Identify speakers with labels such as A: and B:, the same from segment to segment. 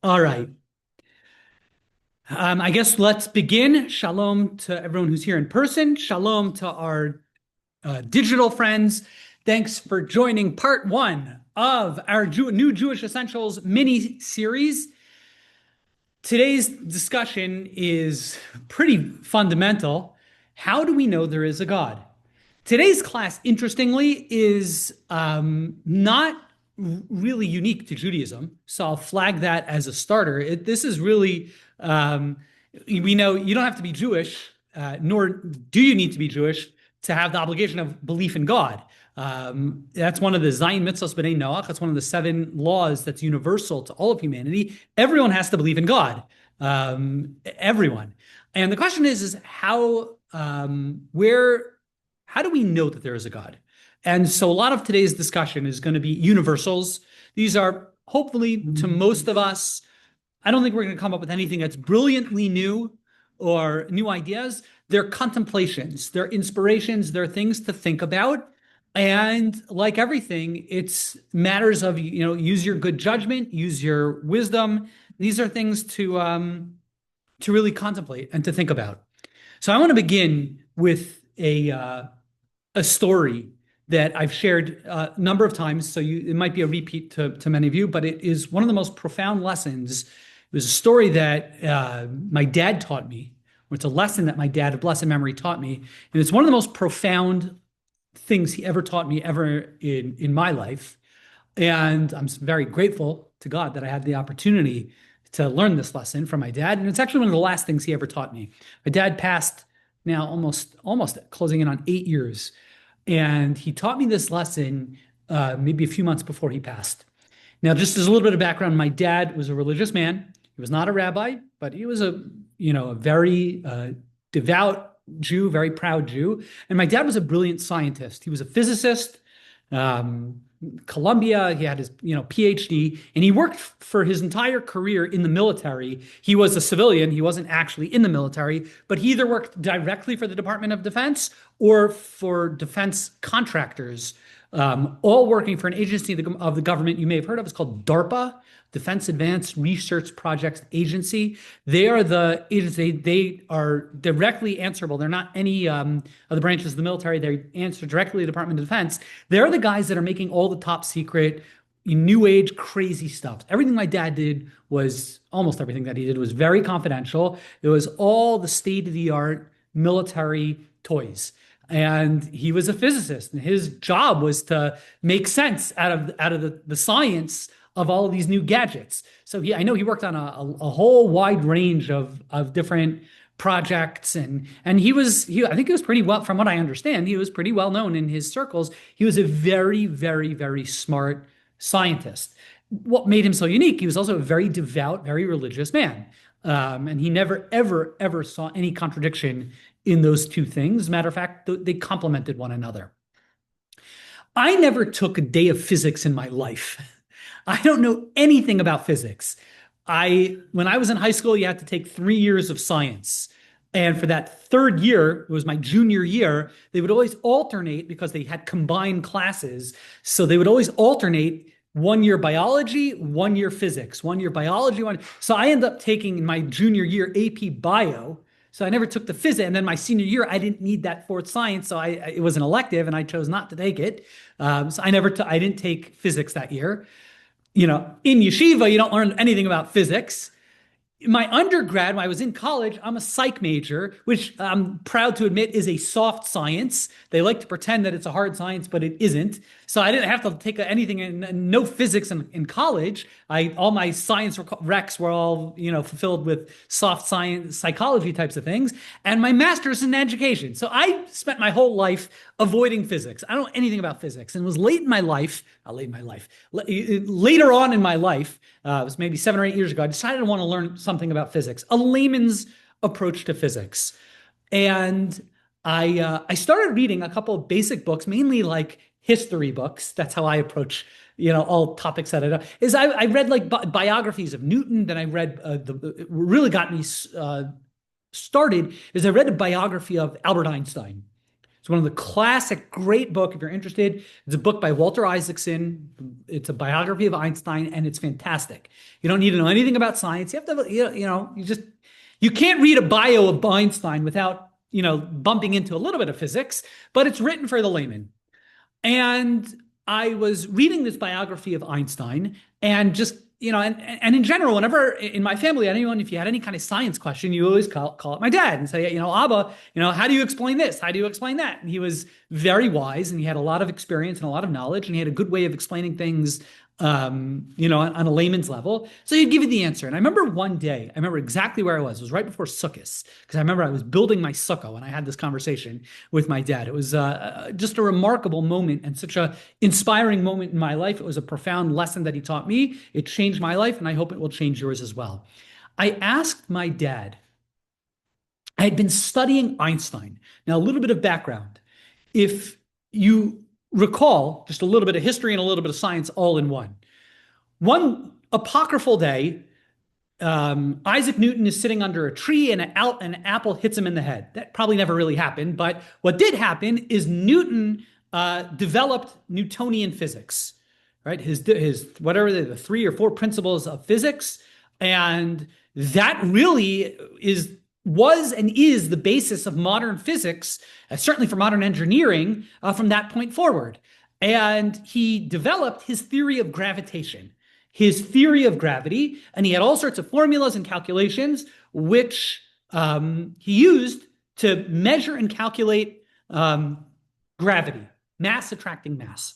A: All right. I guess let's begin. Shalom to everyone who's here in person. Shalom to our digital friends. Thanks for joining part one of our new Jewish Essentials mini series. Today's discussion is pretty fundamental. How do we know there is a God? Today's class, interestingly, is not really unique to Judaism. So I'll flag that as a starter. This is really, we know you don't have to be Jewish, nor do you need to be Jewish to have the obligation of belief in God. That's one of the Zayin Mitzvos B'nai Noach. That's one of the 7 laws that's universal to all of humanity. Everyone has to believe in God. Everyone. And the question is how do we know that there is a God? And so a lot of today's discussion is going to be universals. These are hopefully to most of us. I don't think we're going to come up with anything that's brilliantly new or new ideas. They're contemplations, they're inspirations, they're things to think about. And like everything, it's matters of, use your good judgment, use your wisdom. These are things to really contemplate and to think about. So I want to begin with a story that I've shared a number of times. So it might be a repeat to many of you, but it is one of the most profound lessons. It was a story that my dad taught me. It's a lesson that my dad of blessed memory taught me. And it's one of the most profound things he ever taught me ever in my life. And I'm very grateful to God that I had the opportunity to learn this lesson from my dad. And it's actually one of the last things he ever taught me. My dad passed now almost closing in on 8 years. And he taught me this lesson maybe a few months before he passed. Now, just as a little bit of background, my dad was a religious man. He was not a rabbi, but he was a very devout Jew, very proud Jew. And my dad was a brilliant scientist. He was a physicist, Columbia. He had his, PhD, and he worked for his entire career in the military. He was a civilian. He wasn't actually in the military, but he either worked directly for the Department of Defense or for defense contractors, all working for an agency of the government you may have heard of. It's called DARPA, Defense Advanced Research Projects Agency. They are the agency. They are directly answerable. They're not any of the branches of the military. They answer directly to the Department of Defense. They're the guys that are making all the top secret, new age, crazy stuff. Everything my dad did almost everything that he did was very confidential. It was all the state of the art military toys. And he was a physicist, and his job was to make sense out of the science of all of these new gadgets. So I know he worked on a whole wide range of different projects, and I think he was pretty well, from what I understand, he was pretty well known in his circles. He was a very, very, very smart scientist. What made him so unique, he was also a very devout, very religious man. And he never, ever, ever saw any contradiction in those two things. As a matter of fact, they complemented one another. I never took a day of physics in my life. I don't know anything about physics. When I was in high school, you had to take 3 years of science. And for that 3rd year, it was my junior year, they would always alternate because they had combined classes. So they would always alternate 1 year biology, 1 year physics, 1 year biology, one. So I ended up taking in my junior year AP bio. So I never took the physics. And then my senior year, I didn't need that 4th science. So it was an elective and I chose not to take it. So I didn't take physics that year. In yeshiva, you don't learn anything about physics. My undergrad, when I was in college, I'm a psych major, which I'm proud to admit is a soft science. They like to pretend that it's a hard science, but it isn't. So I didn't have to take anything in no physics in college. All my science recs were all, fulfilled with soft science, psychology types of things, and my master's in education. So I spent my whole life avoiding physics. I don't know anything about physics, and it was later on in my life, it was maybe 7 or 8 years ago, I decided I want to learn something about physics, a layman's approach to physics. And I started reading a couple of basic books, mainly like history books. That's how I approach, all topics that I know. I read like biographies of Newton. Then I read really got me started is I read a biography of Albert Einstein. It's one of the classic, great book if you're interested. It's a book by Walter Isaacson. It's a biography of Einstein, and it's fantastic. You don't need to know anything about science. You have to, you can't read a bio of Einstein without, bumping into a little bit of physics, but it's written for the layman. And I was reading this biography of Einstein and just, and in general, whenever in my family, anyone, if you had any kind of science question, you always call up my dad and say, Abba, how do you explain this? How do you explain that? And he was very wise and he had a lot of experience and a lot of knowledge and he had a good way of explaining things, on a layman's level. So he'd give you the answer. And I remember one day, I remember exactly where I was. It was right before Sukkot, because I remember I was building my sukkah when I had this conversation with my dad. It was just a remarkable moment and such an inspiring moment in my life. It was a profound lesson that he taught me. It changed my life, and I hope it will change yours as well. I asked my dad, I had been studying Einstein. Now, a little bit of background. If you recall, just a little bit of history and a little bit of science all in one. One apocryphal day, Isaac Newton is sitting under a tree and an apple hits him in the head. That probably never really happened, but what did happen is Newton developed Newtonian physics, right? His whatever the 3 or 4 principles of physics, and that really was and is the basis of modern physics, certainly for modern engineering, from that point forward. And he developed his theory of gravitation, his theory of gravity, and he had all sorts of formulas and calculations, which he used to measure and calculate gravity, mass attracting mass.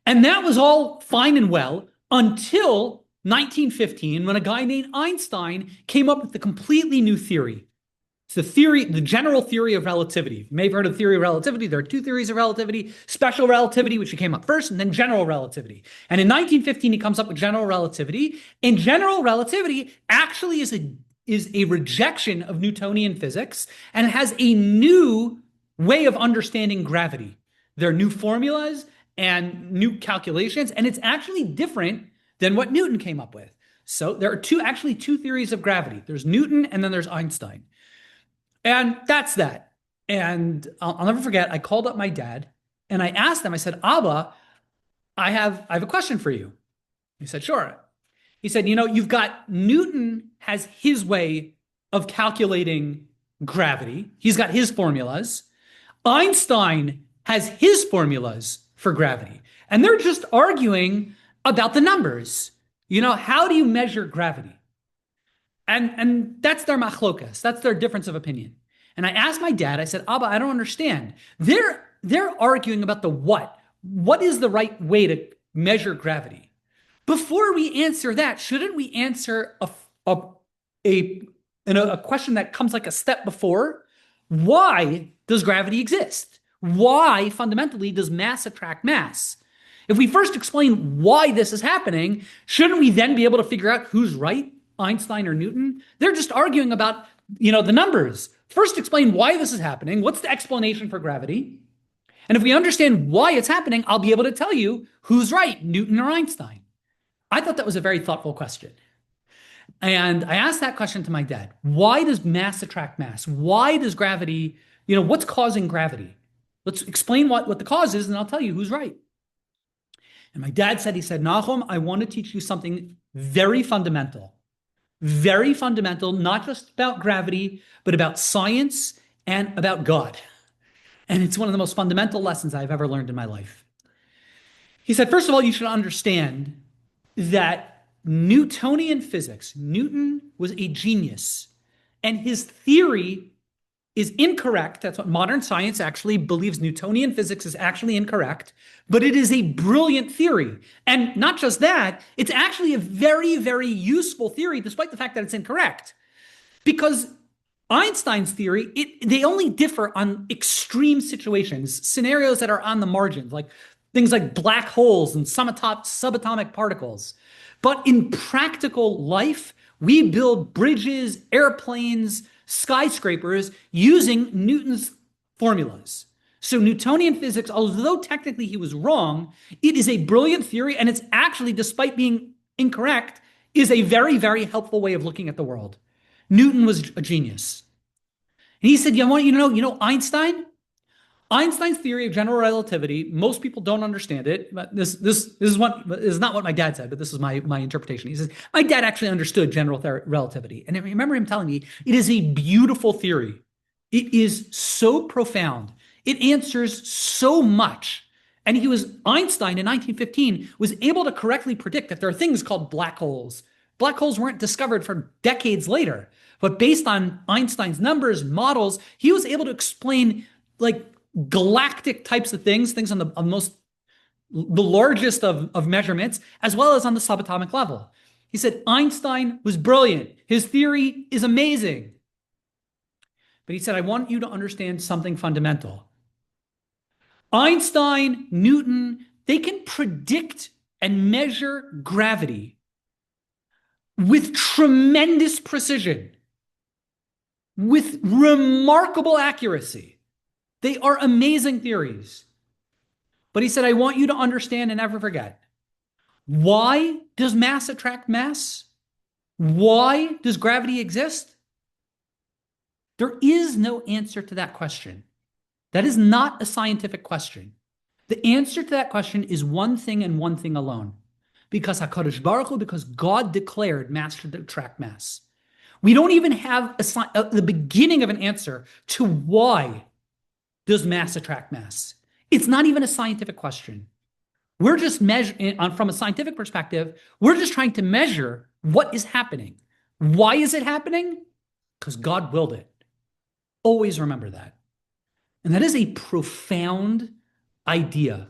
A: And that was all fine and well until 1915, when a guy named Einstein came up with a completely new theory. It's the general theory of relativity. You may have heard of the theory of relativity. There are 2 theories of relativity: special relativity, which he came up first, and then general relativity. And in 1915, he comes up with general relativity. And general relativity actually is a rejection of Newtonian physics and has a new way of understanding gravity. There are new formulas and new calculations, and it's actually different than what Newton came up with. So there are actually two theories of gravity. There's Newton and then there's Einstein. And that's that. And I'll never forget, I called up my dad and I asked him, I said, Abba, I have a question for you. He said, sure. He said, you've got Newton has his way of calculating gravity. He's got his formulas. Einstein has his formulas for gravity. And they're just arguing about the numbers. How do you measure gravity? And that's their machlokas. That's their difference of opinion. And I asked my dad, I said, Abba, I don't understand. They're arguing about the what. What is the right way to measure gravity? Before we answer that, shouldn't we answer a question that comes like a step before? Why does gravity exist? Why, fundamentally, does mass attract mass? If we first explain why this is happening, shouldn't we then be able to figure out who's right, Einstein or Newton? They're just arguing about, the numbers. First explain why this is happening. What's the explanation for gravity? And if we understand why it's happening, I'll be able to tell you who's right, Newton or Einstein. I thought that was a very thoughtful question. And I asked that question to my dad. Why does mass attract mass? Why does gravity, what's causing gravity? Let's explain what the cause is, and I'll tell you who's right. And my dad said, Nahum, I want to teach you something very fundamental, not just about gravity, but about science and about God. And it's one of the most fundamental lessons I've ever learned in my life. He said, first of all, you should understand that Newtonian physics, Newton was a genius, and his theory is incorrect. That's what modern science actually believes. Newtonian physics is actually incorrect, but it is a brilliant theory. And not just that, it's actually a very, very useful theory, despite the fact that it's incorrect. Because Einstein's theory, they only differ on extreme situations, scenarios that are on the margins, like things like black holes and subatomic particles. But in practical life, we build bridges, airplanes, skyscrapers using Newton's formulas. So Newtonian physics, although technically he was wrong, it is a brilliant theory, and it's actually, despite being incorrect, is a very, very helpful way of looking at the world. Newton was a genius. And he said, "Yeah, I want you to know, Einstein? Einstein's theory of general relativity, most people don't understand it. But this is not what my dad said, but this is my interpretation. He says, my dad actually understood general relativity. And I remember him telling me, it is a beautiful theory. It is so profound. It answers so much. And Einstein in 1915 was able to correctly predict that there are things called black holes. Black holes weren't discovered for decades later, but based on Einstein's numbers, models, he was able to explain like galactic types of things on the largest of measurements, as well as on the subatomic level. He said Einstein was brilliant. His theory is amazing. But he said, I want you to understand something fundamental. Einstein, Newton, they can predict and measure gravity with tremendous precision, with remarkable accuracy. They are amazing theories. But he said, I want you to understand and never forget. Why does mass attract mass? Why does gravity exist? There is no answer to that question. That is not a scientific question. The answer to that question is one thing and one thing alone. Because HaKadosh Baruch Hu, because God declared mass should attract mass. We don't even have the beginning of an answer to why does mass attract mass. It's not even a scientific question. We're just measuring, from a scientific perspective, we're just trying to measure what is happening. Why is it happening? Because God willed it. Always remember that. And that is a profound idea.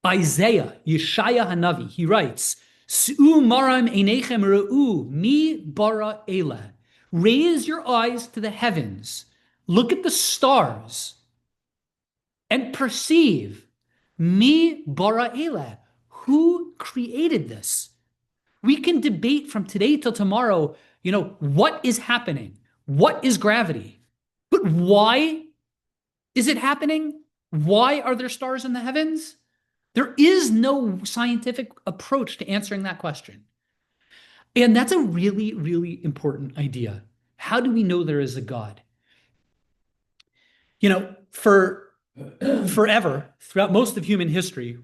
A: Isaiah, Yeshaya Hanavi, he writes, S'u maram einechem re'u mi bara elah. Raise your eyes to the heavens. Look at the stars and perceive mi bara elah. Who created this? We can debate from today till tomorrow, what is happening? What is gravity? But why is it happening? Why are there stars in the heavens? There is no scientific approach to answering that question. And that's a really, really important idea. How do we know there is a God? For forever, throughout most of human history,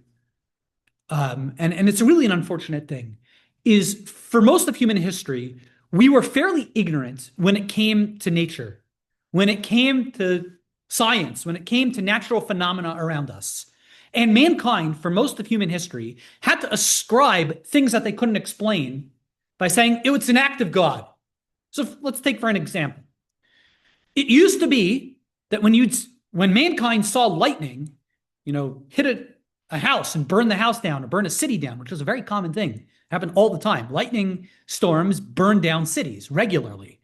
A: and it's really an unfortunate thing, is for most of human history, we were fairly ignorant when it came to nature, when it came to science, when it came to natural phenomena around us. And mankind, for most of human history, had to ascribe things that they couldn't explain by saying it's an act of God. So let's take for an example. It used to be that when mankind saw lightning, hit a house and burn the house down or burn a city down, which was a very common thing. It happened all the time. Lightning storms burned down cities regularly.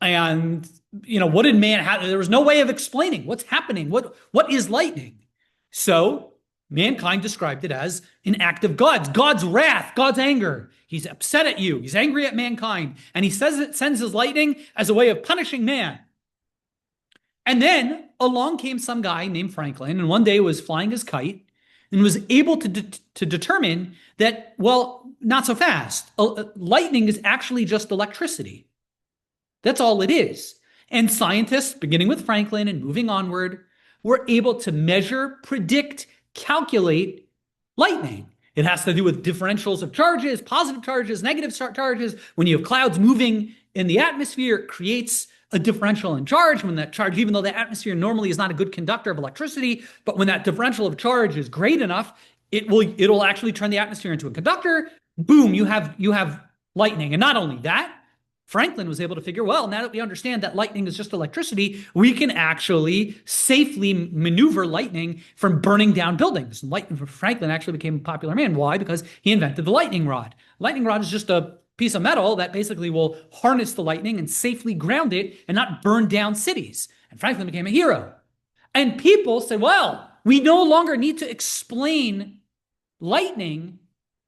A: And, what did man have? There was no way of explaining what's happening. What is lightning? So mankind described it as an act of God's wrath, God's anger. He's upset at you. He's angry at mankind. And he sends his lightning as a way of punishing man. And then along came some guy named Franklin, and one day was flying his kite and was able to determine that, not so fast. Lightning is actually just electricity. That's all it is. And scientists, beginning with Franklin and moving onward, were able to measure, predict, calculate lightning. It has to do with differentials of charges, positive charges, negative charges. When you have clouds moving in the atmosphere, it creates a differential in charge. When that charge, even though the atmosphere normally is not a good conductor of electricity, but when that differential of charge is great enough, it'll actually turn the atmosphere into a conductor. Boom, you have lightning. And not only that, Franklin was able to figure, now that we understand that lightning is just electricity, we can actually safely maneuver lightning from burning down buildings. Franklin actually became a popular man. Why? Because he invented the lightning rod. Lightning rod is just a piece of metal that basically will harness the lightning and safely ground it and not burn down cities. And Franklin became a hero. And people said, we no longer need to explain lightning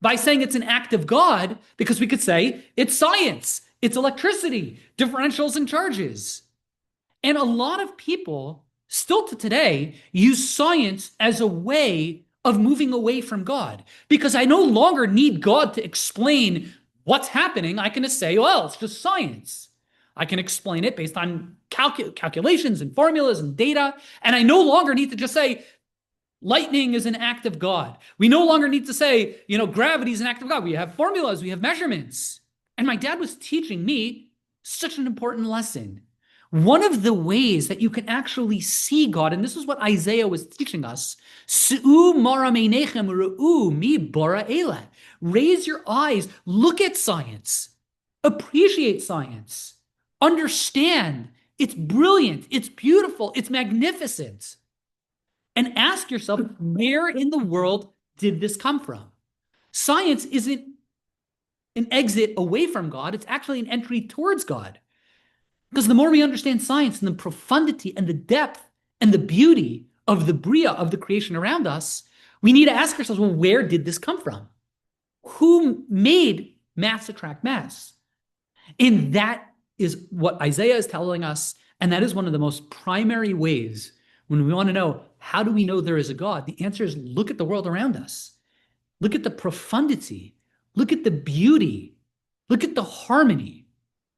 A: by saying it's an act of God, because we could say it's science. It's electricity, differentials and charges. And a lot of people still to today use science as a way of moving away from God, because I no longer need God to explain what's happening. I can just say, it's just science. I can explain it based on calculations and formulas and data. And I no longer need to just say, lightning is an act of God. We no longer need to say, gravity is an act of God. We have formulas, we have measurements. And my dad was teaching me such an important lesson. One of the ways that you can actually see God, and this is what Isaiah was teaching us, raise your eyes, look at science, appreciate science, understand it's brilliant, it's beautiful, it's magnificent. And ask yourself, where in the world did this come from? Science isn't an exit away from God, it's actually an entry towards God. Because the more we understand science and the profundity and the depth and the beauty of the Bria, of the creation around us, we need to ask ourselves, well, where did this come from? Who made mass attract mass? And that is what Isaiah is telling us, and that is one of the most primary ways when we want to know, how do we know there is a God? The answer is look at the world around us. Look at the profundity. Look at the beauty. Look at the harmony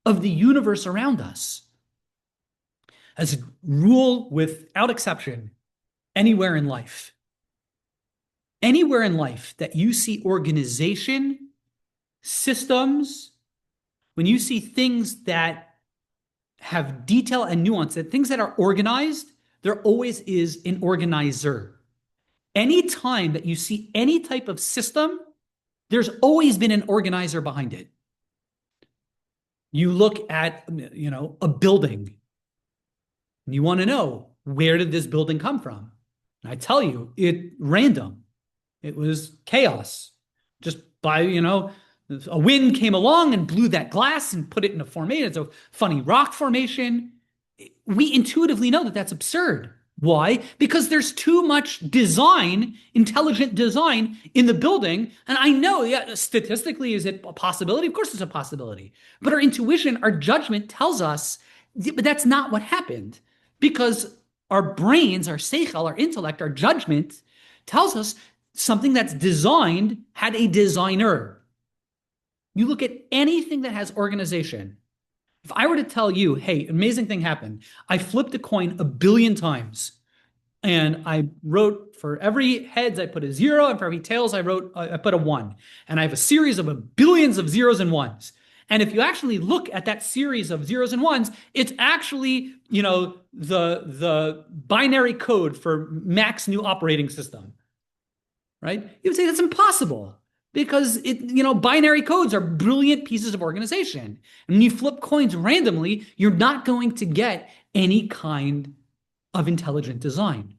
A: of the universe around us. As a rule, without exception, anywhere in life that you see organization, systems, when you see things that have detail and nuance, that things that are organized, there always is an organizer. Anytime that you see any type of system, there's always been an organizer behind it. You look at, a building, and you want to know, where did this building come from? And I tell you, random. It was chaos. Just by, a wind came along and blew that glass and put it in a formation. It's a funny rock formation. We intuitively know that that's absurd. Why? Because there's too much design, intelligent design in the building. And I know, statistically, is it a possibility? Of course it's a possibility. But our intuition, our judgment tells us, but that's not what happened. Because our brains, our seichel, our intellect, our judgment tells us something that's designed had a designer. You look at anything that has organization. If I were to tell you, hey, amazing thing happened. I flipped a coin 1 billion times. And I wrote, for every heads, I put a 0. And for every tails, I put a 1. And I have a series of billions of zeros and ones. And if you actually look at that series of zeros and ones, it's actually, the binary code for Mac's new operating system, right? You would say that's impossible. Because binary codes are brilliant pieces of organization. And when you flip coins randomly, you're not going to get any kind of intelligent design.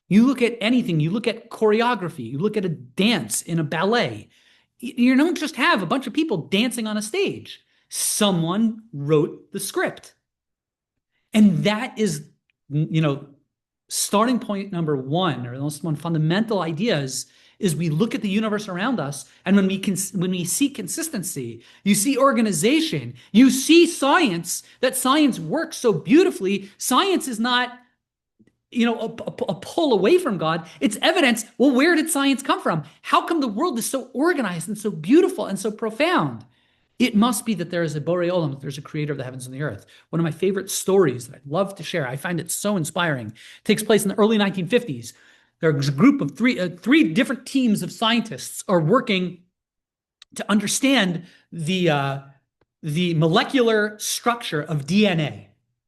A: You look at anything, you look at choreography, you look at a dance in a ballet. You don't just have a bunch of people dancing on a stage. Someone wrote the script. And that is, starting point number one, or the most one fundamental ideas is we look at the universe around us, and when we see consistency, you see organization, you see science, that science works so beautifully. Science is not, a pull away from God. It's evidence. Well, where did science come from? How come the world is so organized and so beautiful and so profound? It must be that there is a Borei Olam, that there's a creator of the heavens and the earth. One of my favorite stories that I'd love to share, I find it so inspiring, takes place in the early 1950s. There's a group of three different teams of scientists are working to understand the molecular structure of DNA.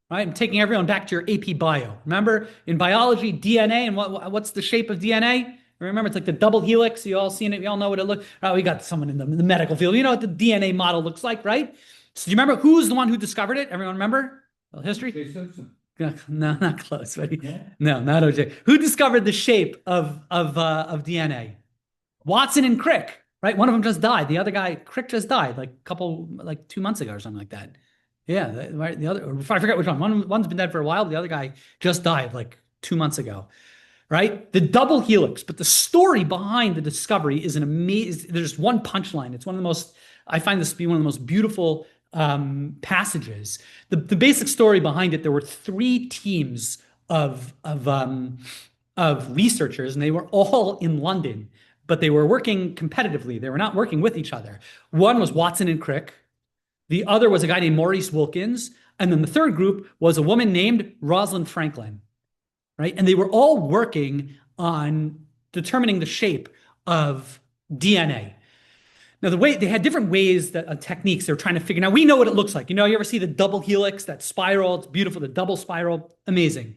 A: Right? I'm taking everyone back to your AP Bio. Remember, in biology, DNA, and what's the shape of DNA? Remember, it's like the double helix. You all seen it. You all know what it looks. Right, we got someone in the medical field. You know what the DNA model looks like, right? So do you remember who's the one who discovered it? Everyone remember? Well, history? No, not close. But no, not OJ. Who discovered the shape of DNA? Watson and Crick, right? One of them just died. The other guy, Crick, just died like 2 months ago or something like that. Yeah, right. The other, I forget which one. One's been dead for a while. The other guy just died like 2 months ago. Right? The double helix, but the story behind the discovery is an amazing. There's one punchline. It's one of the most. I find this to be one of the most beautiful passages. The basic story behind it, there were 3 teams of researchers, and they were all in London, but they were working competitively. They were not working with each other. One was Watson and Crick. The other was a guy named Maurice Wilkins. And then the third group was a woman named Rosalind Franklin, right? And they were all working on determining the shape of DNA. Now, the way they had different ways that techniques they were trying to figure. Now we know what it looks like. You ever see the double helix, that spiral? It's beautiful. The double spiral, amazing.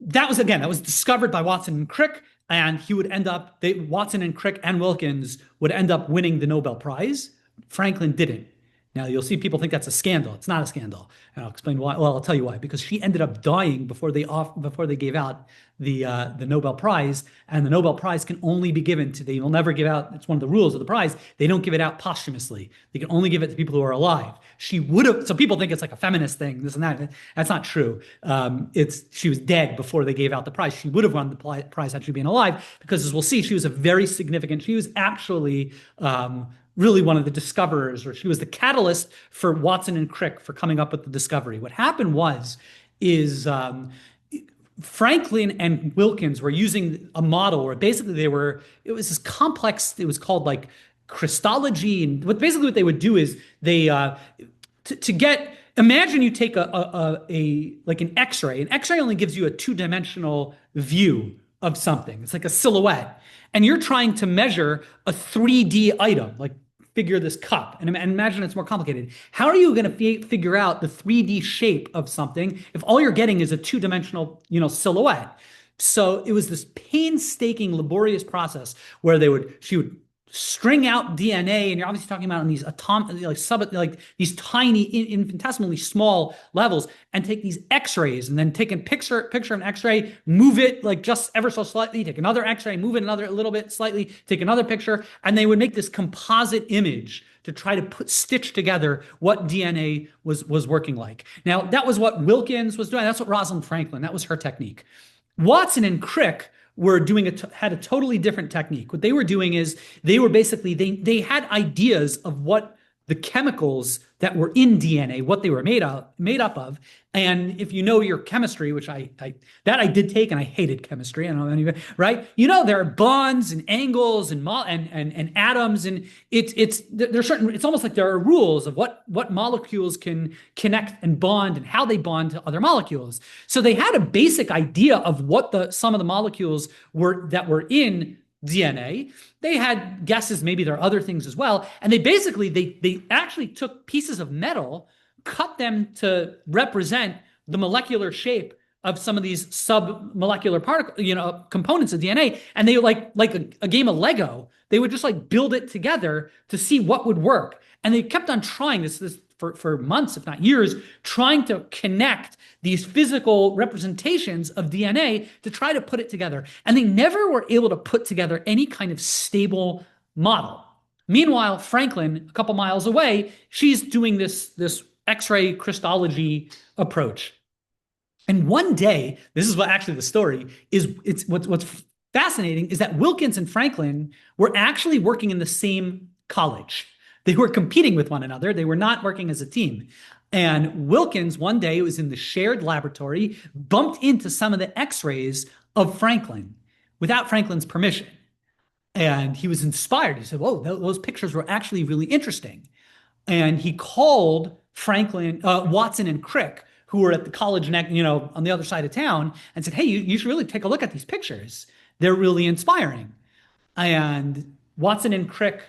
A: That was discovered by Watson and Crick, and he would end up. Watson and Crick and Wilkins would end up winning the Nobel Prize. Franklin didn't. Now you'll see people think that's a scandal. It's not a scandal, and I'll explain why. Well, I'll tell you why. Because she ended up dying before they gave out the Nobel Prize, and the Nobel Prize can only be given to. They will never give out. It's one of the rules of the prize. They don't give it out posthumously. They can only give it to people who are alive. She would have. So people think it's like a feminist thing, this and that. That's not true. She was dead before they gave out the prize. She would have won the prize had she been alive, because as we'll see, she was a very significant. She was actually. Really one of the discoverers, or she was the catalyst for Watson and Crick for coming up with the discovery. What happened is Franklin and Wilkins were using a model where basically it was this complex, it was called like Christology. And what they would do is imagine you take like an X-ray. An X-ray only gives you a two-dimensional view of something. It's like a silhouette. And you're trying to measure a 3D item, like figure this cup, and imagine it's more complicated. How are you going to figure out the 3D shape of something if all you're getting is a two-dimensional, silhouette? So it was this painstaking, laborious process where she would string out DNA, and you're obviously talking about on these these tiny, infinitesimally small levels, and take these X-rays, and then take a picture of an X-ray, move it like just ever so slightly, take another X-ray, move it a little bit slightly, take another picture, and they would make this composite image to try to stitch together what DNA was working like. Now, that was what Wilkins was doing. That's what Rosalind Franklin, that was her technique. Watson and Crick had a totally different technique. What they were doing is they had ideas of what the chemicals that were in DNA, what they were made up of. And if you know your chemistry, which I did take, and I hated chemistry, I don't know anybody, right? There are bonds and angles and atoms, and it's almost like there are rules of what molecules can connect and bond and how they bond to other molecules. So they had a basic idea of what some of the molecules that were in DNA. They had guesses, maybe there are other things as well. And they actually took pieces of metal, cut them to represent the molecular shape of some of these submolecular components of DNA. And they like a game of Lego, they would just like build it together to see what would work. And they kept on trying this for months, if not years, trying to connect these physical representations of DNA to try to put it together. And they never were able to put together any kind of stable model. Meanwhile, Franklin, a couple miles away, she's doing this X-ray Christology approach. And one day, this is what actually the story is. What's fascinating is that Wilkins and Franklin were actually working in the same college. They were competing with one another. They were not working as a team. And Wilkins, one day, was in the shared laboratory, bumped into some of the X-rays of Franklin without Franklin's permission. And he was inspired. He said, whoa, those pictures were actually really interesting. And he called Watson and Crick, who were at the college on the other side of town, and said, hey, you should really take a look at these pictures. They're really inspiring. And Watson and Crick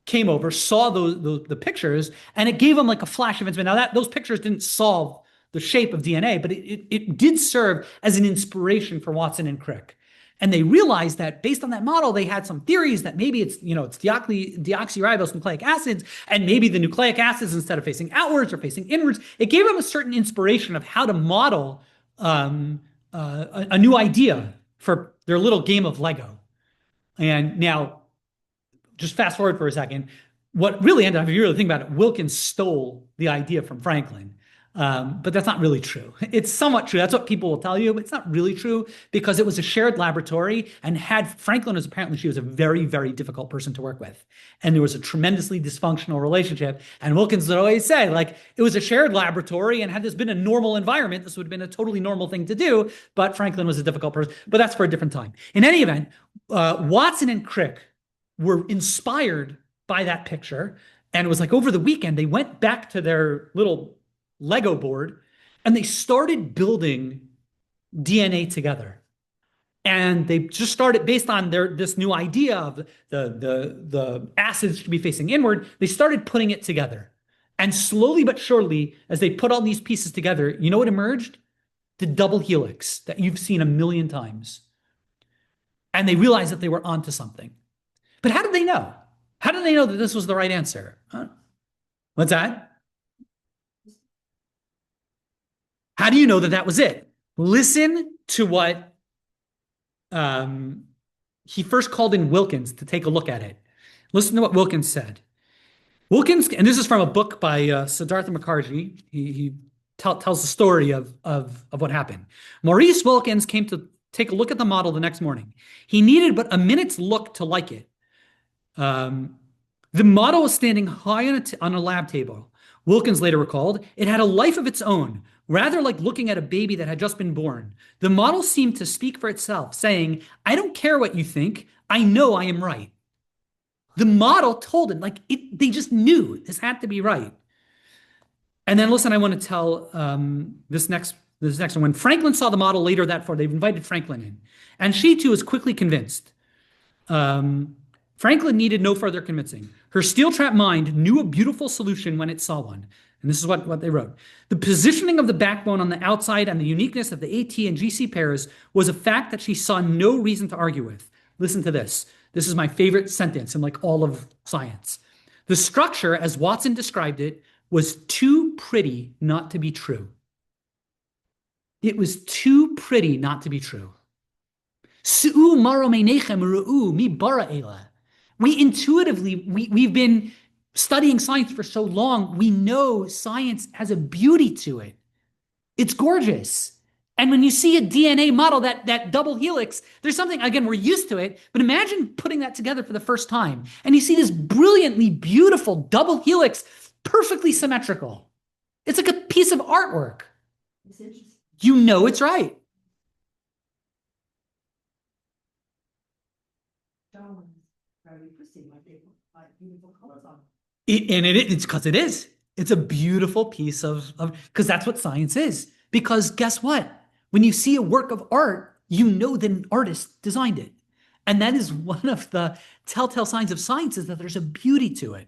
A: came over, saw the pictures, and it gave them like a flash of inspiration. Now those pictures didn't solve the shape of DNA, but it did serve as an inspiration for Watson and Crick. And they realized that based on that model, they had some theories that maybe it's deoxyribose nucleic acids, and maybe the nucleic acids, instead of facing outwards or facing inwards, it gave them a certain inspiration of how to model a new idea for their little game of Lego. And now, just fast forward for a second, what really ended up, if you really think about it, Wilkins stole the idea from Franklin. But that's not really true. It's somewhat true. That's what people will tell you, but it's not really true, because it was a shared laboratory, and she was a very, very difficult person to work with. And there was a tremendously dysfunctional relationship. And Wilkins would always say, like, it was a shared laboratory, and had this been a normal environment, this would have been a totally normal thing to do. But Franklin was a difficult person. But that's for a different time. In any event, Watson and Crick were inspired by that picture. And it was like over the weekend, they went back to their little Lego board and they started building DNA together. And they just started based on this new idea of the acids to be facing inward. They started putting it together, and slowly but surely, as they put all these pieces together, you know what emerged? The double helix that you've seen a million times. And they realized that they were onto something. But how did they know? How did they know that this was the right answer? Huh? What's that? How do you know that that was it? Listen to what um, he first called in Wilkins to take a look at it. Listen to what Wilkins said. Wilkins, and this is from a book by Siddhartha Mukherjee. He tells the story of what happened. Maurice Wilkins came to take a look at the model the next morning. He needed but a minute's look to like it. The model was standing high on a lab table. Wilkins later recalled, it had a life of its own, rather like looking at a baby that had just been born. The model seemed to speak for itself, saying, I don't care what you think. I know I am right. The model told him, they just knew this had to be right. And then listen, I want to tell this next one. When Franklin saw the model later that fall, they've invited Franklin in. And she too was quickly convinced. Franklin needed no further convincing. Her steel-trap mind knew a beautiful solution when it saw one. And this is what they wrote. The positioning of the backbone on the outside and the uniqueness of the AT and GC pairs was a fact that she saw no reason to argue with. Listen to this. This is my favorite sentence in like all of science. The structure, as Watson described it, was too pretty not to be true. It was too pretty not to be true. We intuitively, we've been studying science for so long, we know science has a beauty to it. It's gorgeous. And when you see a DNA model, that double helix, there's something, again, we're used to it, but imagine putting that together for the first time. And you see this brilliantly beautiful double helix, perfectly symmetrical. It's like a piece of artwork. It's interesting. You know it's right. Very pristine, like beautiful colors on it. And it's because it is. It's a beautiful piece of because that's what science is. Because guess what? When you see a work of art, you know that an artist designed it. And that is one of the telltale signs of science is that there's a beauty to it.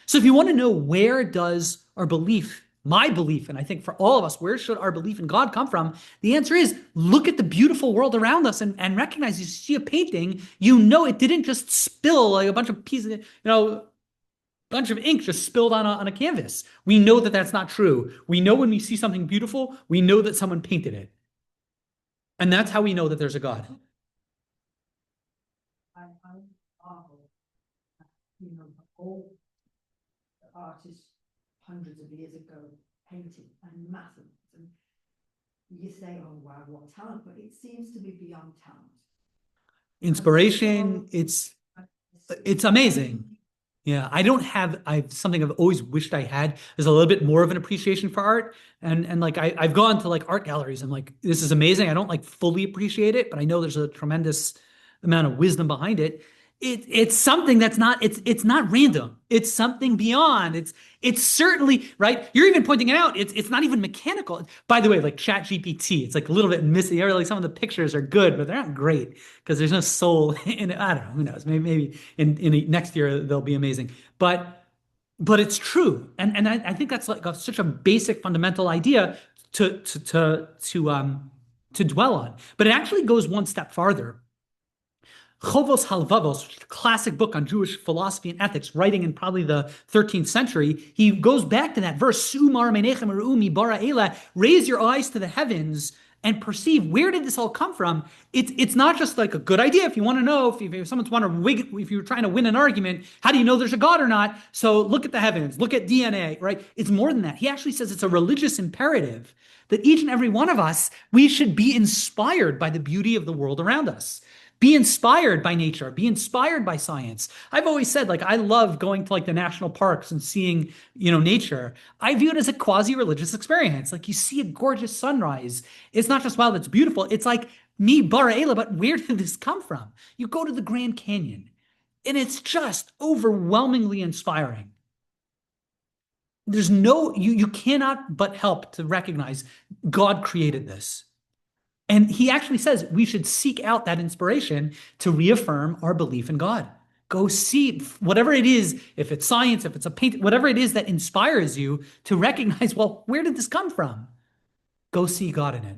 A: So if you want to know where does our belief, my belief, and I think for all of us, where should our belief in God come from? The answer is look at the beautiful world around us and recognize you see a painting, you know it didn't just spill like a bunch of pieces, bunch of ink just spilled on a canvas. We know that that's not true. We know when we see something beautiful, we know that someone painted it. And that's how we know that there's a God. The artists hundreds of years ago painted and massive. And you say, oh, wow, what talent, but it seems to be beyond talent. Inspiration, it's amazing. Yeah, I have something I've always wished I had is a little bit more of an appreciation for art. And like I've gone to like art galleries. I'm like, this is amazing. I don't like fully appreciate it, but I know there's a tremendous amount of wisdom behind it. It's something that's not it's not random. It's something beyond. It's certainly right. You're even pointing it out. It's not even mechanical. By the way, like Chat GPT, it's like a little bit missing. Like some of the pictures are good, but they're not great because there's no soul in it. I don't know. Who knows? Maybe in next year they'll be amazing. But it's true, and I think that's like such a basic fundamental idea to dwell on. But it actually goes one step farther. Chovos Halvavos, classic book on Jewish philosophy and ethics, writing in probably the 13th century, he goes back to that verse, raise your eyes to the heavens and perceive where did this all come from. It's not just like a good idea. If you want to know, if someone's if you're trying to win an argument, how do you know there's a God or not? So look at the heavens, look at DNA, right? It's more than that. He actually says it's a religious imperative that each and every one of us, we should be inspired by the beauty of the world around us. Be inspired by nature, be inspired by science. I've always said, like, I love going to like the national parks and seeing, nature. I view it as a quasi-religious experience. Like you see a gorgeous sunrise. It's not just, wow, that's beautiful. It's like me, bara Ela, but where did this come from? You go to the Grand Canyon and it's just overwhelmingly inspiring. there's no, you cannot but help to recognize God created this. And he actually says we should seek out that inspiration to reaffirm our belief in God. Go see whatever it is, if it's science, if it's a paint, whatever it is that inspires you to recognize, well, where did this come from? Go see God in it.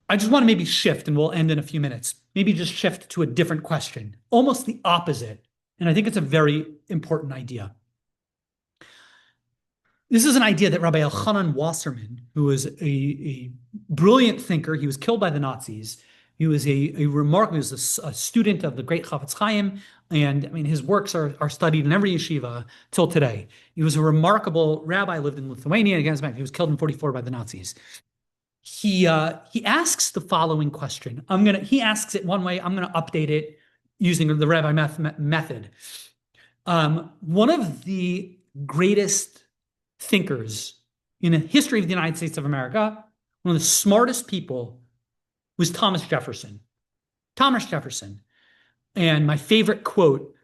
A: I just want to maybe shift, and we'll end in a few minutes. Maybe just shift to a different question, almost the opposite. And I think it's a very important idea. This is an idea that Rabbi Elchanan Wasserman, who was a brilliant thinker, he was killed by the Nazis. He was a remarkable, he was a student of the great Chafetz Chaim, and I mean his works are studied in every yeshiva till today. He was a remarkable rabbi, lived in Lithuania. Again, he was killed in 1944 by the Nazis. He asks the following question. He asks it one way. I'm gonna update it using the rabbi method. One of the greatest thinkers in the history of the United States of America, one of the smartest people, was Thomas Jefferson. Thomas Jefferson. And my favorite quote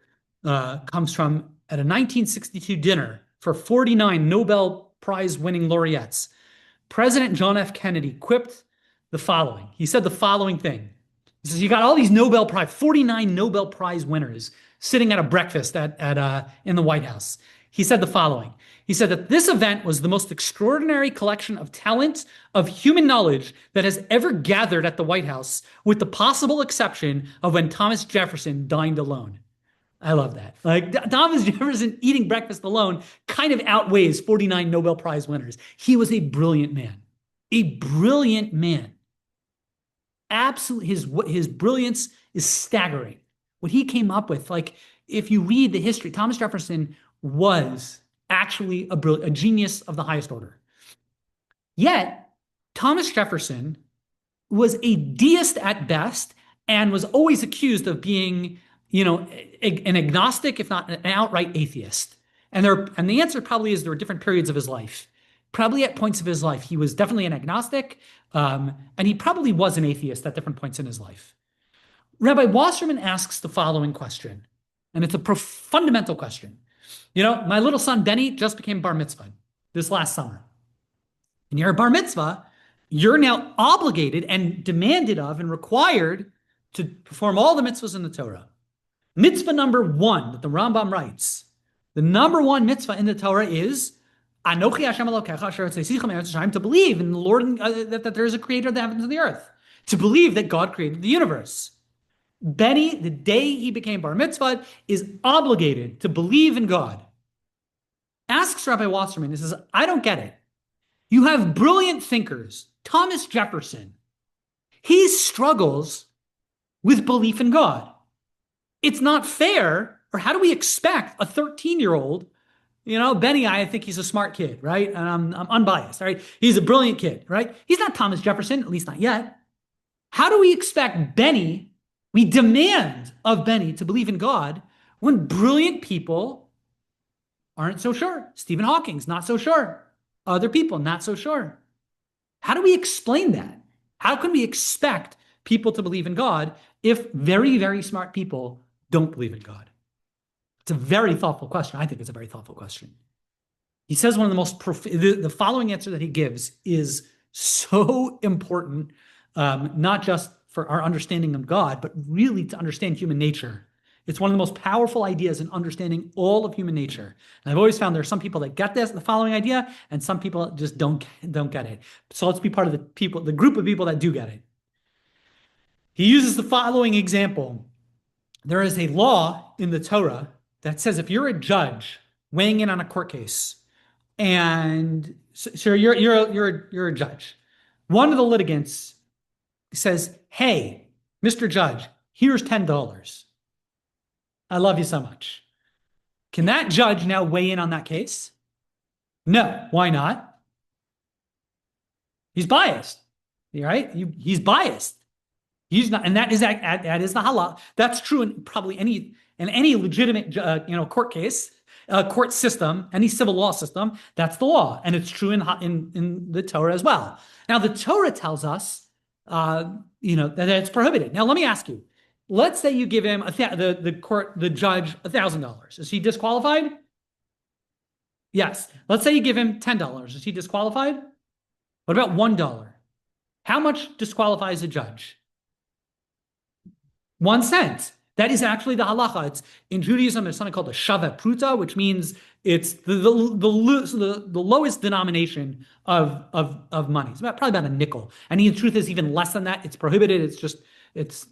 A: comes from at a 1962 dinner for 49 Nobel Prize winning laureates. President John F. Kennedy quipped the following. He said the following thing. He says, you got all these 49 Nobel Prize winners sitting at a breakfast in the White House. He said the following. He said that this event was the most extraordinary collection of talent, of human knowledge that has ever gathered at the White House, with the possible exception of when Thomas Jefferson dined alone. I love that. Like Thomas Jefferson eating breakfast alone kind of outweighs 49 Nobel Prize winners. He was a brilliant man. A brilliant man. Absolutely, his brilliance is staggering. What he came up with, like if you read the history, Thomas Jefferson was actually a genius of the highest order. Yet, Thomas Jefferson was a deist at best and was always accused of being, an agnostic, if not an outright atheist. And the answer probably is there were different periods of his life. Probably at points of his life, he was definitely an agnostic, and he probably was an atheist at different points in his life. Rabbi Wasserman asks the following question, and it's a fundamental question. My little son Benny just became bar mitzvah this last summer. And you're a bar mitzvah, you're now obligated and demanded of and required to perform all the mitzvahs in the Torah. Mitzvah number 1 that the Rambam writes, the number 1 mitzvah in the Torah is Anochi Hashem Elokecha asher tzeiseichem eretz Yisrael, to believe in the Lord, that there is a creator of the heavens and the earth, to believe that God created the universe. Benny, the day he became bar mitzvah, is obligated to believe in God. Asks Rabbi Wasserman, he says, I don't get it. You have brilliant thinkers, Thomas Jefferson. He struggles with belief in God. It's not fair, or how do we expect a 13-year-old, Benny, I think he's a smart kid, right? And I'm unbiased, right? He's a brilliant kid, right? He's not Thomas Jefferson, at least not yet. How do we expect Benny, we demand of Benny to believe in God when brilliant people aren't so sure? Stephen Hawking's not so sure. Other people not so sure. How do we explain that? How can we expect people to believe in God if very, very smart people don't believe in God? It's a very thoughtful question. I think it's a very thoughtful question. He says one of the most the following answer that he gives is so important, not just for our understanding of God, but really to understand human nature. It's one of the most powerful ideas in understanding all of human nature. And I've always found there are some people that get the following idea, and some people just don't get it. So let's be part of the group of people that do get it. He uses the following example. There is a law in the Torah that says if you're a judge weighing in on a court case, and so you're a judge, one of the litigants says, hey, Mr. Judge, here's $10. I love you so much. Can that judge now weigh in on that case? No. Why not? He's biased, right? He's biased. He's not, and that is the halal. That's true in probably any legitimate court case, court system, any civil law system. That's the law, and it's true in the Torah as well. Now the Torah tells us that it's prohibited. Now let me ask you. Let's say you give him the judge $1,000. Is he disqualified? Yes. Let's say you give him $10. Is he disqualified? What about $1? How much disqualifies a judge? 1 cent. That is actually the halacha. It's in Judaism. There's something called the shava pruta, which means it's the lowest denomination of money. It's probably about a nickel. And the truth is even less than that. It's prohibited. It's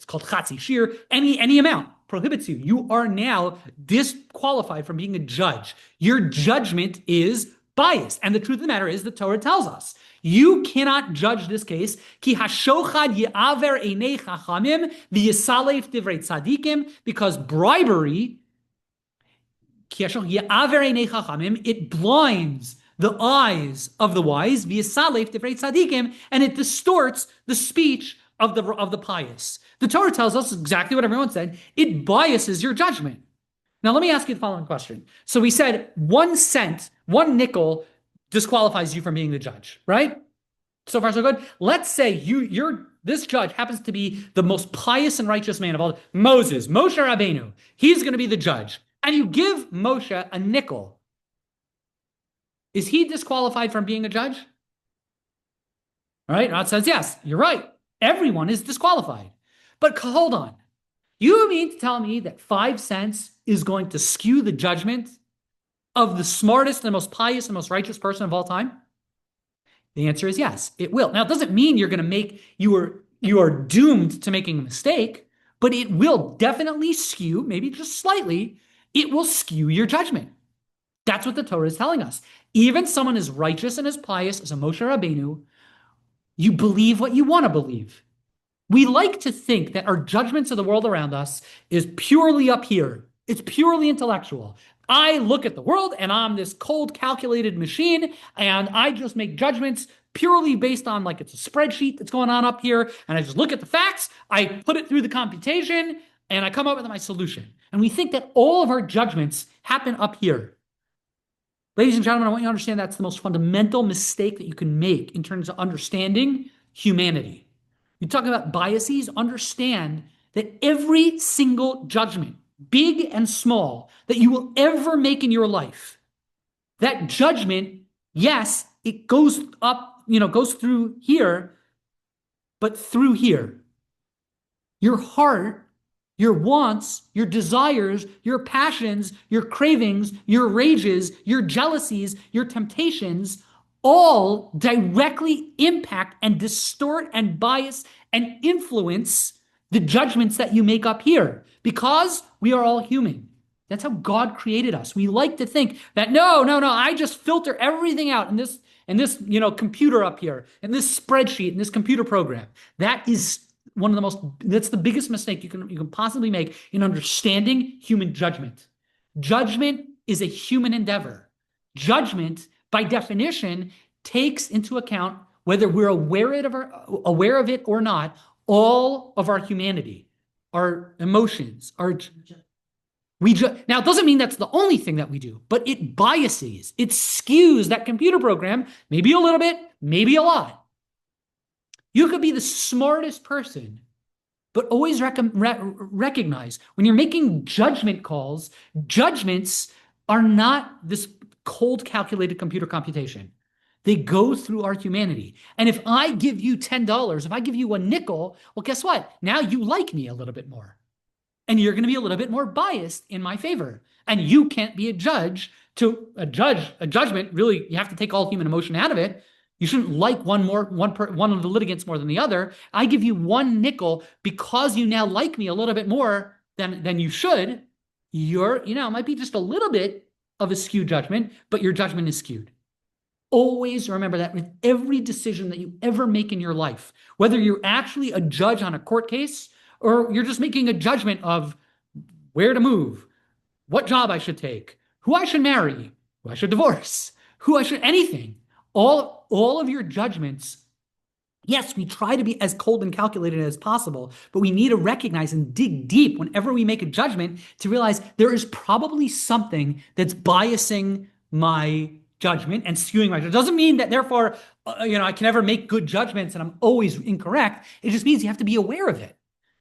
A: called chatzi shir. Any amount prohibits you. You are now disqualified from being a judge. Your judgment is biased. And the truth of the matter is, the Torah tells us you cannot judge this case. Ki hashochad ye'aver einei chachamim v'yisalef divrei tzadikim, because bribery, ki hashochad ye'aver einei chachamim, it blinds the eyes of the wise, v'yisalef divrei tzadikim, and it distorts the speech of the pious. The Torah tells us exactly what everyone said. It biases your judgment. Now, let me ask you the following question. So we said 1 cent, 1 nickel disqualifies you from being the judge, right? So far, so good. Let's say this judge happens to be the most pious and righteous man of all. Moshe Rabbeinu. He's going to be the judge. And you give Moshe a nickel. Is he disqualified from being a judge? All right, Rod says, yes, you're right. Everyone is disqualified. But hold on. You mean to tell me that 5 cents is going to skew the judgment of the smartest and most pious and most righteous person of all time? The answer is yes, it will. Now, it doesn't mean you're going to you are doomed to making a mistake, but it will definitely skew, maybe just slightly, it will skew your judgment. That's what the Torah is telling us. Even someone as righteous and as pious as a Moshe Rabbeinu, you believe what you want to believe. We like to think that our judgments of the world around us is purely up here. It's purely intellectual. I look at the world and I'm this cold, calculated machine, and I just make judgments purely based on like it's a spreadsheet that's going on up here, and I just look at the facts, I put it through the computation, and I come up with my solution. And we think that all of our judgments happen up here. Ladies and gentlemen, I want you to understand that's the most fundamental mistake that you can make in terms of understanding humanity. You talk about biases, understand that every single judgment, big and small, that you will ever make in your life, that judgment, yes, it goes up, goes through here, but through here. Your heart, your wants, your desires, your passions, your cravings, your rages, your jealousies, your temptations, all directly impact and distort and bias and influence the judgments that you make up here, because we are all human. That's how God created us. We like to think that no, I just filter everything out in this computer up here, in this spreadsheet, in this computer program. That's the biggest mistake you can possibly make in understanding human judgment. Judgment is a human endeavor. Judgment, by definition, takes into account, whether we're aware of it or not, all of our humanity, our emotions, now, it doesn't mean that's the only thing that we do, but it biases, it skews that computer program, maybe a little bit, maybe a lot. You could be the smartest person, but always recognize when you're making judgment calls, judgments are not this cold, calculated computer computation. They go through our humanity. And if I give you $10, if I give you a nickel, well, guess what? Now you like me a little bit more. And you're going to be a little bit more biased in my favor. And you can't be a judge to a judgment. Really, you have to take all human emotion out of it. You shouldn't like one of the litigants more than the other. I give you 1 nickel because you now like me a little bit more than you should. It might be just a little bit of a skewed judgment, but your judgment is skewed. Always remember that with every decision that you ever make in your life, whether you're actually a judge on a court case or you're just making a judgment of where to move, what job I should take, who I should marry, who I should divorce, anything. All of your judgments, yes, we try to be as cold and calculated as possible, but we need to recognize and dig deep whenever we make a judgment to realize there is probably something that's biasing my judgment and skewing my judgment. It doesn't mean that therefore, I can never make good judgments and I'm always incorrect. It just means you have to be aware of it.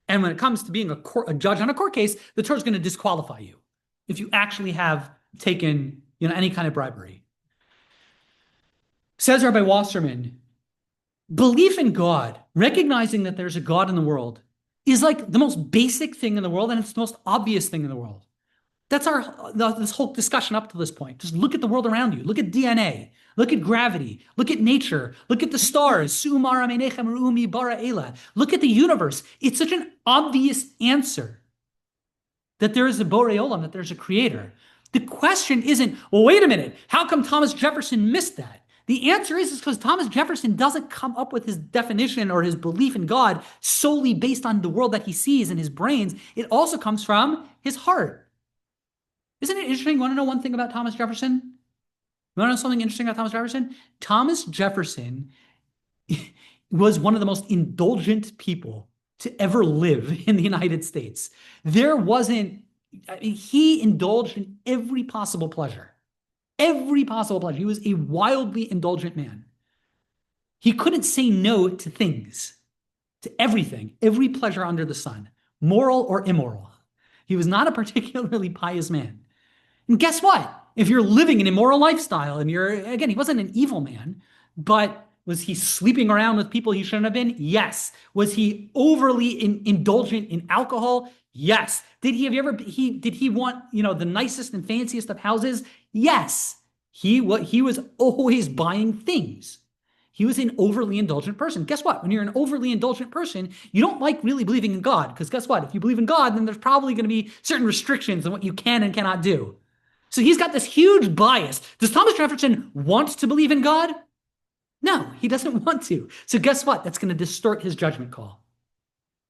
A: And when it comes to being a judge on a court case, the Torah is going to disqualify you if you actually have taken any kind of bribery. Says Rabbi Wasserman, belief in God, recognizing that there's a God in the world, is like the most basic thing in the world, and it's the most obvious thing in the world. That's this whole discussion up to this point. Just look at the world around you. Look at DNA. Look at gravity. Look at nature. Look at the stars. Look at the universe. It's such an obvious answer that there is a Borei Olam, that there's a creator. The question isn't, well, wait a minute, how come Thomas Jefferson missed that? The answer is because Thomas Jefferson doesn't come up with his definition or his belief in God solely based on the world that he sees in his brains. It also comes from his heart. Isn't it interesting? You want to know one thing about Thomas Jefferson? You want to know something interesting about Thomas Jefferson? Thomas Jefferson was one of the most indulgent people to ever live in the United States. He indulged in every possible pleasure. Every possible pleasure. He was a wildly indulgent man. He couldn't say no to things, to everything, every pleasure under the sun, moral or immoral. He was not a particularly pious man. And guess what? If you're living an immoral lifestyle and he wasn't an evil man, but was he sleeping around with people he shouldn't have been? Yes. Was he overly indulgent in alcohol? Yes. Did he want, the nicest and fanciest of houses? Yes. He was always buying things. He was an overly indulgent person. Guess what? When you're an overly indulgent person, you don't like really believing in God, because guess what? If you believe in God, then there's probably going to be certain restrictions on what you can and cannot do. So he's got this huge bias. Does Thomas Jefferson want to believe in God? No, he doesn't want to. So guess what? That's going to distort his judgment call.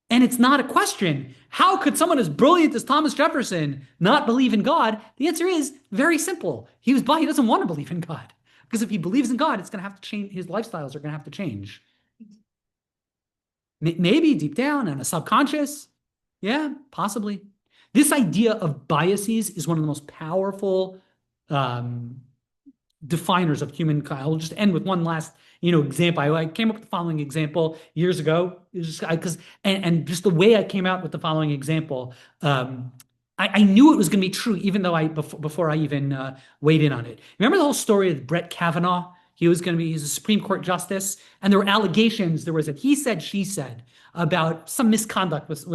A: And it's not a question. How could someone as brilliant as Thomas Jefferson not believe in God? The answer is very simple. He doesn't want to believe in God. Because if he believes in God, it's going to have to change. His lifestyles are going to have to change. Maybe deep down on a subconscious. Yeah, possibly. This idea of biases is one of the most powerful definers of humankind. I'll just end with one last, example. I came up with the following example years ago. It was just just the way I came out with the following example, I knew it was going to be true, even though before I even weighed in on it. Remember the whole story of Brett Kavanaugh? He's a Supreme Court justice, and there were allegations. There was a he said, she said about some misconduct with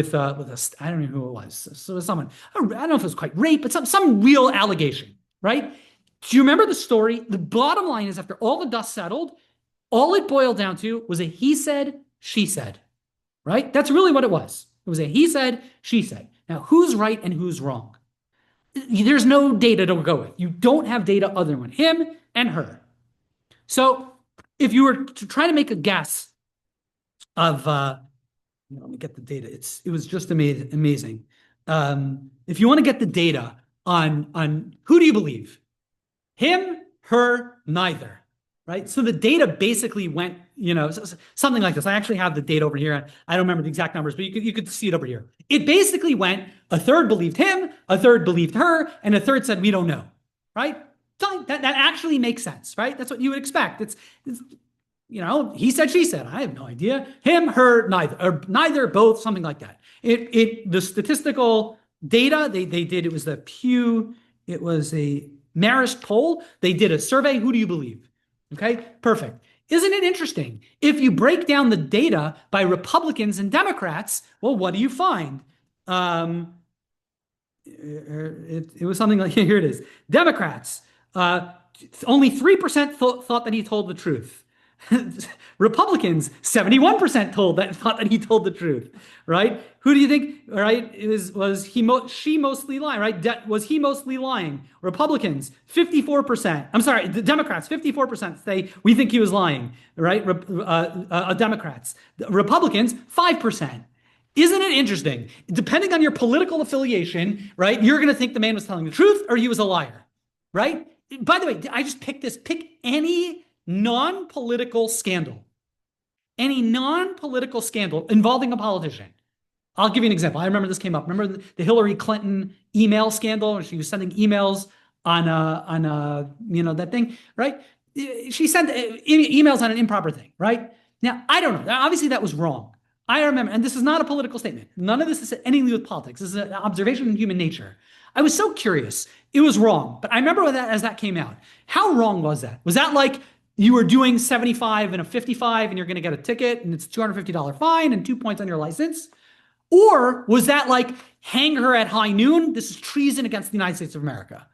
A: I don't know who it was. So it was someone. I don't know if it was quite rape, but some real allegation, right? Do you remember the story? The bottom line is, after all the dust settled, all it boiled down to was a he said, she said, right? That's really what it was. It was a he said, she said. Now, who's right and who's wrong? There's no data to go with. You don't have data other than him and her. So if you were to try to make a guess of, let me get the data. It was just amazing. If you want to get the data on who do you believe? Him, her, neither, right? So the data basically went, something like this. I actually have the data over here. I don't remember the exact numbers, but you could see it over here. It basically went, a third believed him, a third believed her, and a third said, we don't know, right? That actually makes sense, right? That's what you would expect. It's he said, she said. I have no idea. Him, her, neither, or neither, both, something like that. The statistical data they did, it was the Pew, it was a Marist poll. They did a survey. Who do you believe? Okay, perfect. Isn't it interesting? If you break down the data by Republicans and Democrats, well, what do you find? It was something like, here it is. Democrats, only 3% thought that he told the truth. Republicans, 71% thought that he told the truth, right? Who do you think, right? She mostly lying, right? Was he mostly lying? Republicans, 54%. I'm sorry, the Democrats, 54% say we think he was lying, right? Democrats. Republicans, 5%. Isn't it interesting? Depending on your political affiliation, right? You're going to think the man was telling the truth or he was a liar, right? By the way, I just picked this. Pick any non-political scandal. Any non-political scandal involving a politician. I'll give you an example. I remember this came up. Remember the Hillary Clinton email scandal, where she was sending emails on that thing, right? She sent emails on an improper thing, right? Now, I don't know. Obviously, that was wrong. I remember, and this is not a political statement. None of this is anything to do with politics. This is an observation in human nature. I was so curious. It was wrong, but I remember that as that came out. How wrong was that? Was that like you were doing 75 and a 55 and you're going to get a ticket and it's a $250 fine and 2 points on your license? Or was that like hang her at high noon? This is treason against the United States of America.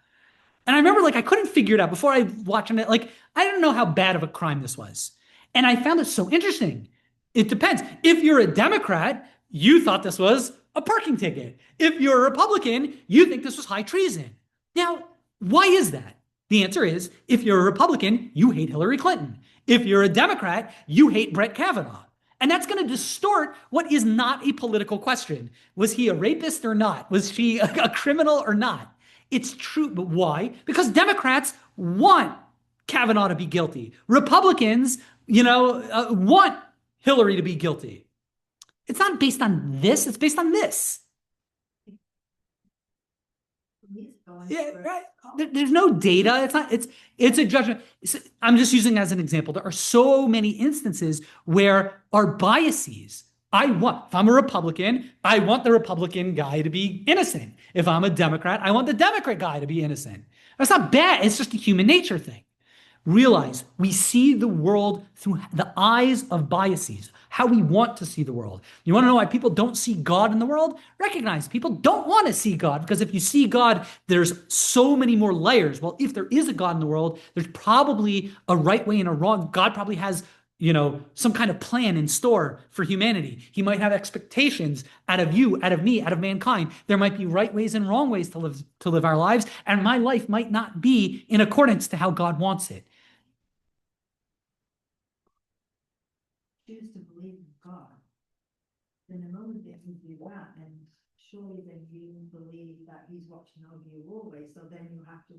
A: And I remember like I couldn't figure it out before I watching it. Like I didn't know how bad of a crime this was. And I found it so interesting. It depends. If you're a Democrat, you thought this was a parking ticket. If you're a Republican, you think this was high treason. Now, why is that? The answer is if you're a Republican, you hate Hillary Clinton. If you're a Democrat, you hate Brett Kavanaugh. And that's going to distort what is not a political question. Was he a rapist or not? Was she a criminal or not? It's true, but why? Because want Kavanaugh to be guilty. Republicans, want Hillary to be guilty. It's not based on this, it's based on this. Yeah, right. There's no data. It's a judgment. I'm just using as an example. There are so many instances where our biases. If I'm a Republican, I want the Republican guy to be innocent. If I'm a Democrat, I want the Democrat guy to be innocent. That's not bad. It's just a human nature thing. Realize we see the world through the eyes of biases, how we want to see the world. You want to know why people don't see God in the world? Recognize people don't want to see God, because if you see God, there's so many more layers. Well, if there is a God in the world, there's probably a right way and a wrong. God probably has, some kind of plan in store for humanity. He might have expectations out of you, out of me, out of mankind. There might be right ways and wrong ways to live our lives, and my life might not be in accordance to how God wants it.
B: Choose to believe in God, then the moment that you do that, and surely then you believe that he's watching over you always, so then you have to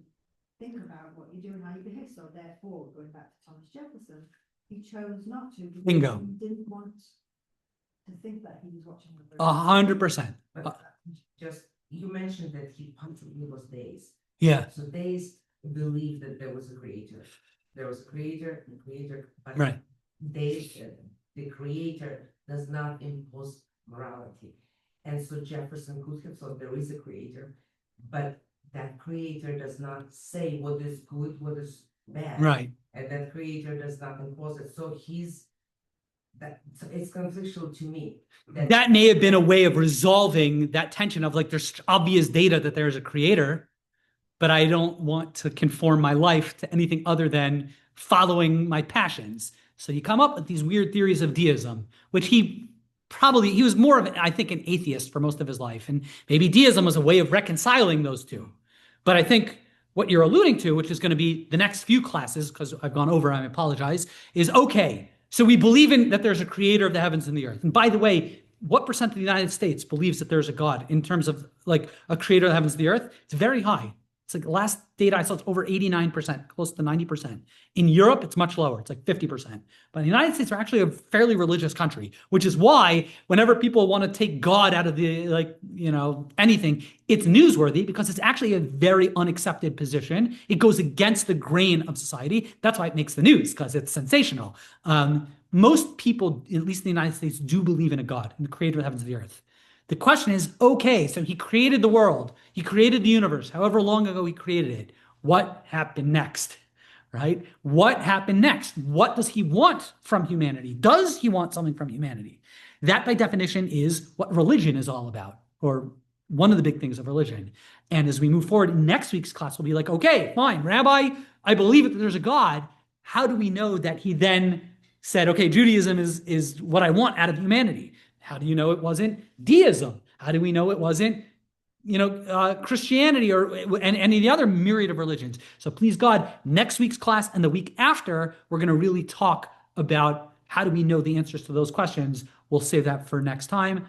B: think about what you do and how you behave. So therefore, going back to Thomas Jefferson, he chose not to because
A: Bingo.
B: He didn't want to think that he was watching over
A: 100%.
C: Just you mentioned that he punctured those days.
A: Yeah.
C: So days believe that there was a creator. There was a creator, but
A: Right.
C: The creator does not impose morality. And so Jefferson could have thought there is a creator, but that creator does not say what is good, what is bad.
A: Right.
C: And that creator does not impose it. So it's conflictual to me.
A: That may have been a way of resolving that tension of like, there's obvious data that there's a creator, but I don't want to conform my life to anything other than following my passions. So you come up with these weird theories of deism, which he was more of, I think, an atheist for most of his life. And maybe deism was a way of reconciling those two. But I think what you're alluding to, which is going to be the next few classes, because I've gone over, I apologize, is okay. So we believe in that there's a creator of the heavens and the earth. And by the way, what percent of the United States believes that there's a God in terms of like a creator of the heavens and the earth? It's very high. It's like the last data I saw, it's over 89%, close to 90%. In Europe, it's much lower. It's like 50%. But the United States are actually a fairly religious country, which is why whenever people want to take God out of the, anything, it's newsworthy because it's actually a very unaccepted position. It goes against the grain of society. That's why it makes the news, because it's sensational. Most people, at least in the United States, do believe in a God, in the creator of the heavens and the earth. The question is, okay, so he created the world, he created the universe, however long ago he created it. What happened next, right? What happened next? What does he want from humanity? Does he want something from humanity? That, by definition, is what religion is all about, or one of the big things of religion. And as we move forward, next week's class will be like, okay, fine, Rabbi, I believe that there's a God. How do we know that he then said, okay, Judaism is what I want out of humanity? How do you know it wasn't deism? How do we know it wasn't, Christianity or any of the other myriad of religions? So please God, next week's class and the week after, we're going to really talk about how do we know the answers to those questions. We'll save that for next time.